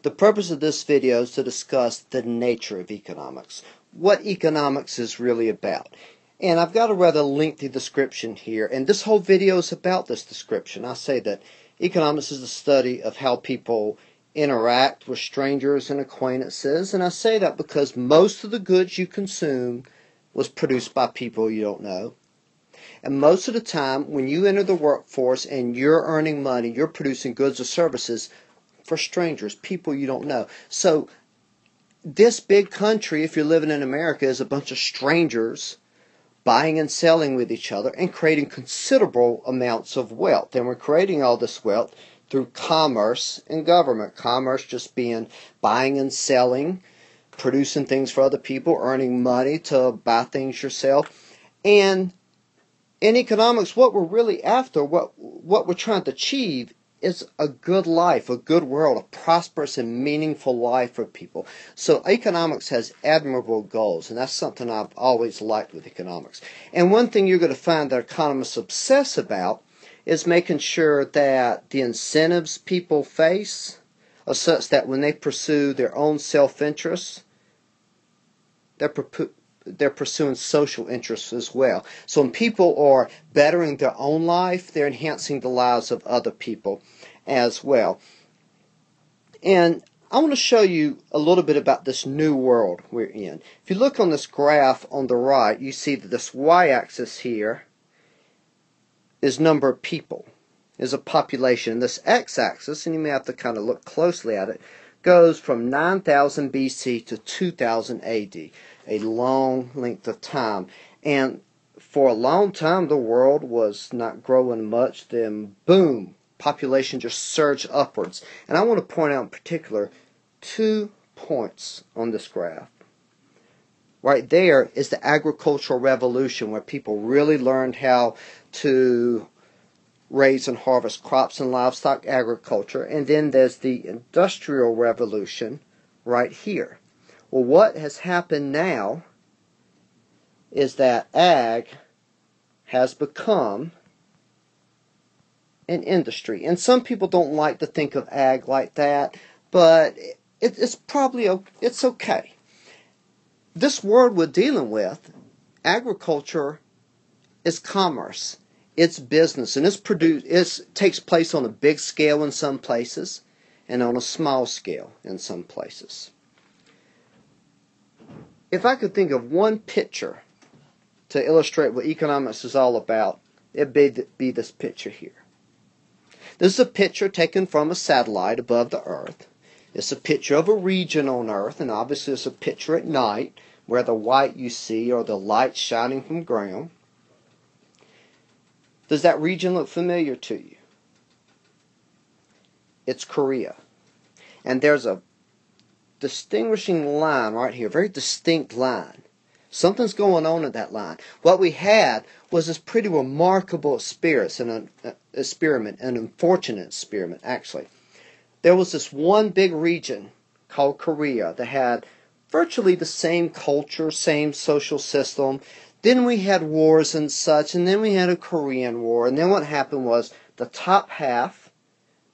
The purpose of this video is to discuss the nature of economics, what economics is really about. And I've got a rather lengthy description here, and this whole video is about this description. I say that economics is the study of how people interact with strangers and acquaintances, and I say that because most of the goods you consume was produced by people you don't know. And most of the time, when you enter the workforce and you're earning money, you're producing goods or services for strangers, people you don't know. So this big country, if you're living in America, is a bunch of strangers buying and selling with each other and creating considerable amounts of wealth. And we're creating all this wealth through commerce and government. Commerce just being buying and selling, producing things for other people, earning money to buy things yourself. And in economics, what we're really after, what we're trying to achieve is a good life, a good world, a prosperous and meaningful life for people. So economics has admirable goals, and that's something I've always liked with economics. And one thing you're going to find that economists obsess about is making sure that the incentives people face are such that when they pursue their own self-interest, they're pursuing social interests as well. So when people are bettering their own life, they're enhancing the lives of other people as well. And I want to show you a little bit about this new world we're in. If you look on this graph on the right, you see that this y-axis here is number of people, is a population. This x-axis, and you may have to kind of look closely at it, goes from 9000 BC to 2000 AD, a long length of time. And for a long time, the world was not growing much. Then, boom, population just surged upwards. And I want to point out in particular 2 points on this graph. Right there is the agricultural revolution, where people really learned how to raise and harvest crops and livestock agriculture. And then there's the industrial revolution right here. Well, what has happened now is that ag has become an industry. And some people don't like to think of ag like that, but it's okay. This world we're dealing with, agriculture is commerce. It's business, and it takes place on a big scale in some places and on a small scale in some places. If I could think of one picture to illustrate what economics is all about, it'd be this picture here. This is a picture taken from a satellite above the Earth. It's a picture of a region on Earth, and obviously it's a picture at night where the white you see are the light shining from ground. Does that region look familiar to you? It's Korea. And there's a distinguishing line right here, very distinct line. Something's going on in that line. What we had was this pretty remarkable experiment, an unfortunate experiment actually. There was this one big region called Korea that had virtually the same culture, same social system. Then we had wars and such, and then we had a Korean War, and then what happened was the top half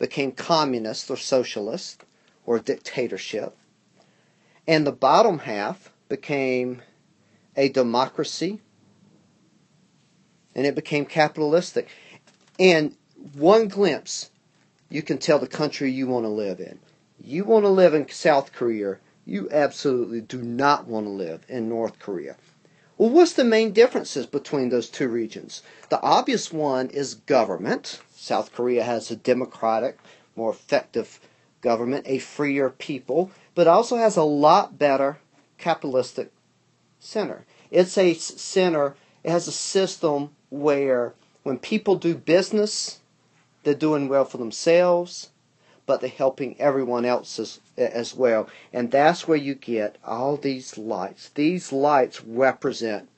became communist or socialist or dictatorship, and the bottom half became a democracy, and it became capitalistic. And one glimpse, you can tell the country you want to live in. You want to live in South Korea. You absolutely do not want to live in North Korea. Well, what's the main differences between those two regions? The obvious one is government. South Korea has a democratic, more effective government, a freer people, but also has a lot better capitalistic center. It's a center, it has a system where when people do business, they're doing well for themselves, but they're helping everyone else as well. And that's where you get all these lights. These lights represent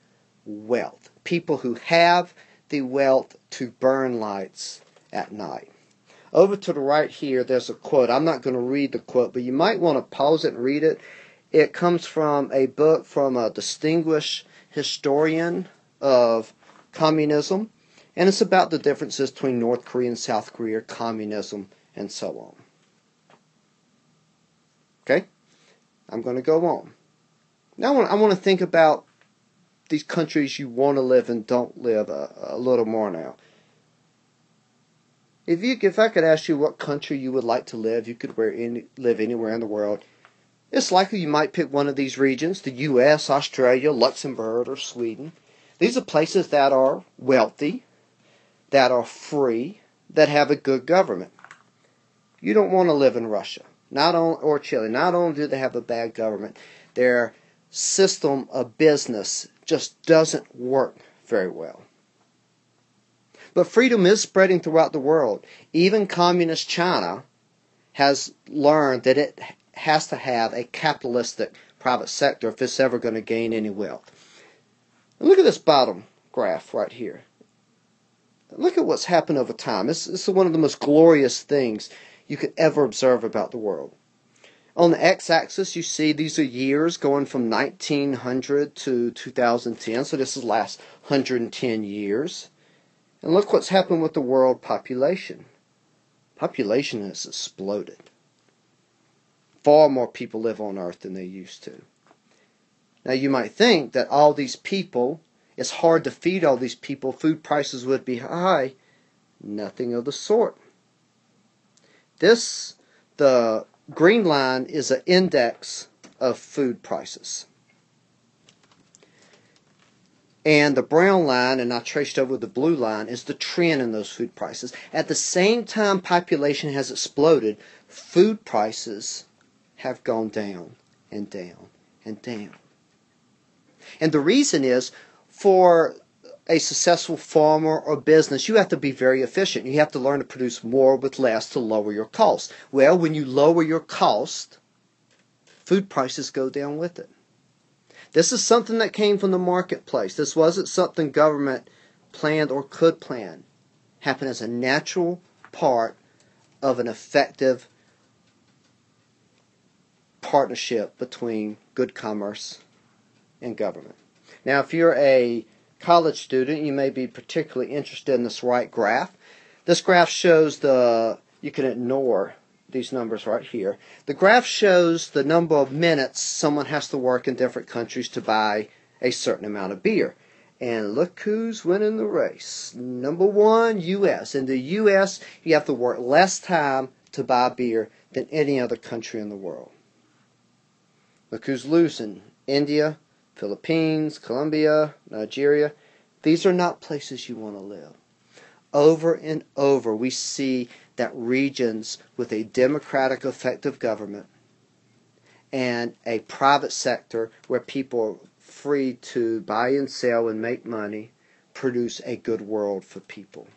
wealth. People who have the wealth to burn lights at night. Over to the right here, there's a quote. I'm not going to read the quote, but you might want to pause it and read it. It comes from a book from a distinguished historian of communism, and it's about the differences between North Korea and South Korea, communism, and so on. I'm going to go on. Now I want to think about these countries you want to live and don't live a little more now. If I could ask you what country you would like to live, you could live anywhere in the world. It's likely you might pick one of these regions, the U.S., Australia, Luxembourg, or Sweden. These are places that are wealthy, that are free, that have a good government. You don't want to live in Russia or Chile. Not only do they have a bad government, their system of business just doesn't work very well. But freedom is spreading throughout the world. Even communist China has learned that it has to have a capitalistic private sector if it's ever going to gain any wealth. And look at this bottom graph right here. Look at what's happened over time. This is one of the most glorious things you could ever observe about the world. On the x-axis, you see these are years going from 1900 to 2010. So this is the last 110 years. And look what's happened with the world population. Population has exploded. Far more people live on Earth than they used to. Now you might think that all these people, it's hard to feed all these people, food prices would be high. Nothing of the sort. The green line is an index of food prices. And the brown line, and I traced over the blue line, is the trend in those food prices. At the same time population has exploded, food prices have gone down and down and down. And the reason is, for a successful farmer or business, you have to be very efficient. You have to learn to produce more with less to lower your costs. Well, when you lower your cost, food prices go down with it. This is something that came from the marketplace. This wasn't something government planned or could plan. It happened as a natural part of an effective partnership between good commerce and government. Now, if you're a college student, you may be particularly interested in this right graph. This graph shows you can ignore these numbers right here. The graph shows the number of minutes someone has to work in different countries to buy a certain amount of beer. And look who's winning the race. Number one, U.S. In the U.S., you have to work less time to buy beer than any other country in the world. Look who's losing. India, Philippines, Colombia, Nigeria. These are not places you want to live. Over and over, we see that regions with a democratic, effective government and a private sector where people are free to buy and sell and make money produce a good world for people.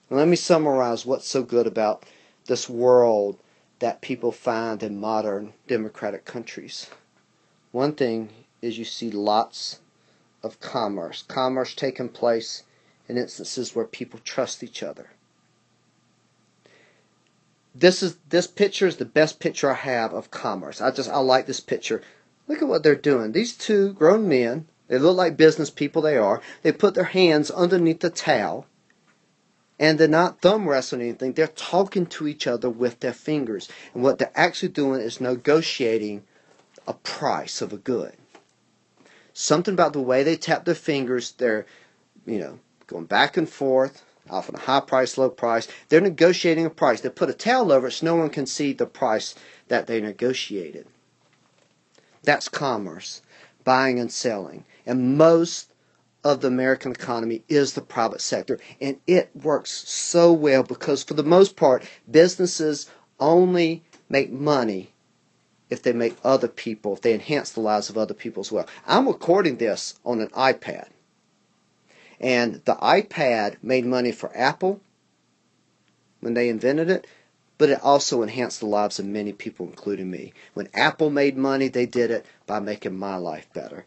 Now, let me summarize what's so good about this world that people find in modern democratic countries. One thing is you see lots of commerce. Commerce taking place in instances where people trust each other. This picture is the best picture I have of commerce. I like this picture. Look at what they're doing. These two grown men, they look like business people, they are. They put their hands underneath the towel, and they're not thumb wrestling anything. They're talking to each other with their fingers. And what they're actually doing is negotiating a price of a good. Something about the way they tap their fingers, they're, going back and forth, often a high price, low price. They're negotiating a price. They put a towel over it so no one can see the price that they negotiated. That's commerce, buying and selling. And most of the American economy is the private sector. And it works so well because for the most part, businesses only make money if they enhance the lives of other people as well. I'm recording this on an iPad. And the iPad made money for Apple when they invented it, but it also enhanced the lives of many people, including me. When Apple made money, they did it by making my life better.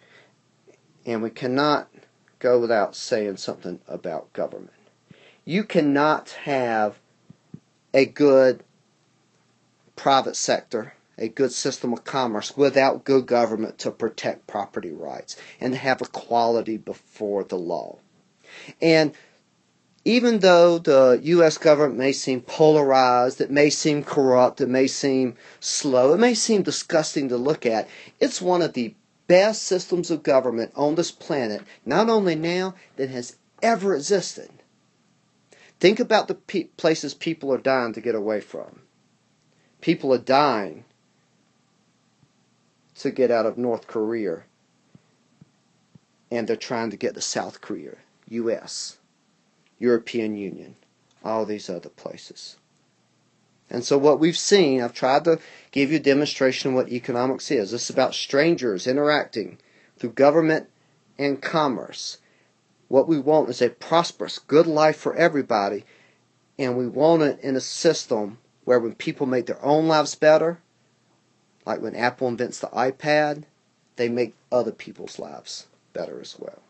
And we cannot go without saying something about government. You cannot have a good private sector, a good system of commerce, without good government to protect property rights and to have equality before the law. And Even though the U.S. government may seem polarized, it may seem corrupt, it may seem slow, it may seem disgusting to look at, it's one of the best systems of government on this planet, not only now, that has ever existed. Think about the places people are dying to get away from. People are dying to get out of North Korea, and they're trying to get to South Korea, U.S., European Union, all these other places. And so what we've seen, I've tried to give you a demonstration of what economics is. This is about strangers interacting through government and commerce. What we want is a prosperous, good life for everybody, and we want it in a system where when people make their own lives better, like when Apple invents the iPad, they make other people's lives better as well.